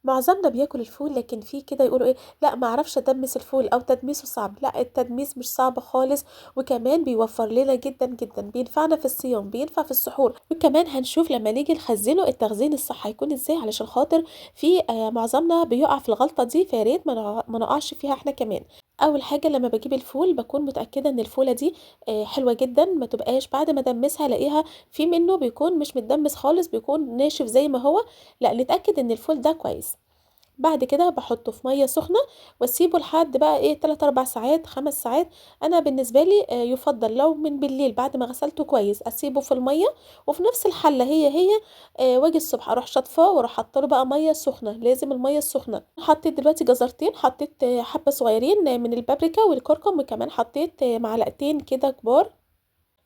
معظمنا بياكل الفول، لكن في كده يقولوا إيه، لأ ما أعرفش أدمّس الفول أو تدميسه صعب، لأ التدميس مش صعب خالص، وكمان بيوفّر لنا جدًا، جدًا، بينفعنا في الصيام، بينفع في السحور، وكمان هنشوف لمّا نيجي نخزّنه التخزين الصح هيكون إزاي، علشان خاطر في معظمنا بيُقع في الغلطة دي، فيا ريت ما نقعش فيها إحنا كمان. أول حاجة لمّا باجيب الفول باكون متأكدة إن الفولة دي حلوة جدًا، ما تبقاش بعد ما أدمّسها ألاقيها في منّه بيكون مش متدمّس خالص، بيكون ناشف زي ما هو، لأ نتأكد إن الفول ده كويس. بعد كده باحطه في مَيّة سخنة واسيبه لحد بقى إيه 3، 4 ساعات، 5 ساعات. أنا بالنسبة لي يُفضّل لو من بالليل بعد ما غسلته كويس أسيبه في المَيّة، وفي نفس الحلة هي وآجي الصبح أروح شاطفاه وأروح حاطة له بقى مَيّة سخنة، لازم المَيّة السخنة. حطيت دلوقتي جزرتين، حطيت حبّة صغيرين من البابريكا والكركم، وكمان حطيت معلقتين كده كبار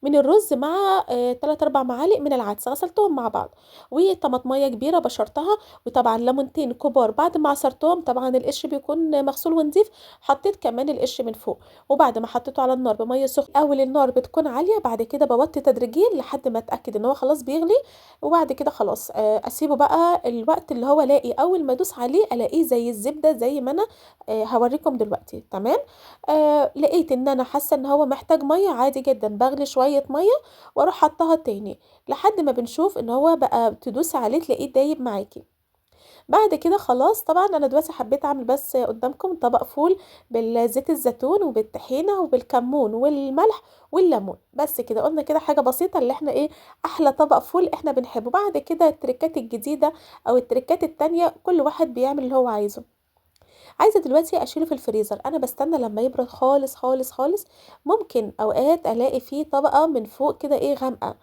من الرز مع 3، 4 معالق من العدس، غسلتهم مع بعض، وطماطماية كبيرة بشرتها، وطبعًا ليمونتين كبار بعد ما عصرتهم، طبعًا القشر بيكون مغسول ونضيف، حطيت كمان القشر من فوق، وبعد ما حطيته على النار بمَيّة سخنة الأول النار بتكون عالية، بعد كده باوطّي تدريجيًا لحد ما أتأكد إن هو خلاص بيغلي، وبعد كده خلاص أسيبه بقى الوقت اللي هو ألاقي أول ما أدوس عليه ألاقيه زي الزبدة زي ما أنا هاوريكم دلوقتي، تمام؟ لقيت إن أنا حاسة إن هو محتاج مَيّة عادي جدًا، باغلي شوية مَيّة وأروح حاطاها تاني، لحد ما بنشوف إن هو بقى تدوسي عليه تلاقيه دايب معاكِ. بعد كده خلاص طبعًا أنا دلوقتي حبيت أعمل بس قدّامكم طبق فول بالزيت الزيتون وبالطحينة وبالكمون والملح والليمون، بس كده، قُلنا كده حاجة بسيطة اللي إحنا إيه، أحلى طبق فول إحنا بنحبه. بعد كده التريكات الجديدة أو التريكات التانية كل واحد بيعمل اللي هو عايزه. عايزة دلوقتي أشيله في الفريزر، أنا باستنى لمّا يبرد خالص، خالص، خالص، ممكن أوقات ألاقي فيه طبقة من فوق كده إيه غامقة،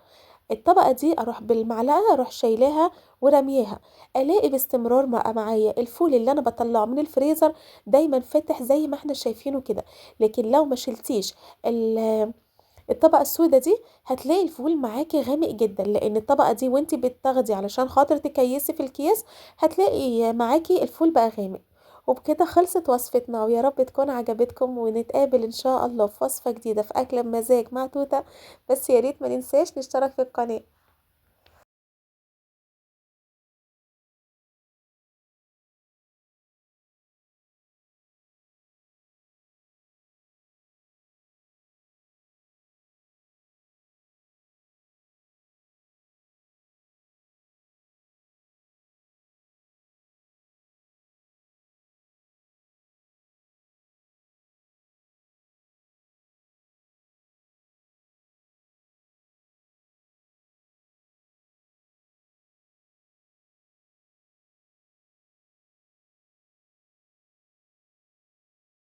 الطبقة دي أروح بالمعلقة أروح شايلاها ورامياها، ألاقي باستمرار بقى معايا الفول اللي أنا باطلّعه من الفريزر دايمًا فاتح زي ما إحنا شايفينه كده، لكن لو ما شِلتيش الطبقة السودا دي هتلاقي الفول معاكِ غامق جدًا، لإن الطبقة دي وأنتِ بتاخدي علشان خاطر تكيّسي في الأكياس، هتلاقي معاكِ الفول بقى غامق. وبكده خلصت وصفتنا، ويا رب تكون عجبتكم، ونتقابل إن شاء الله في وصفة جديدة في أكلة بمزاج مع توتة، بس يا ريت ما ننساش نشترك في القناة.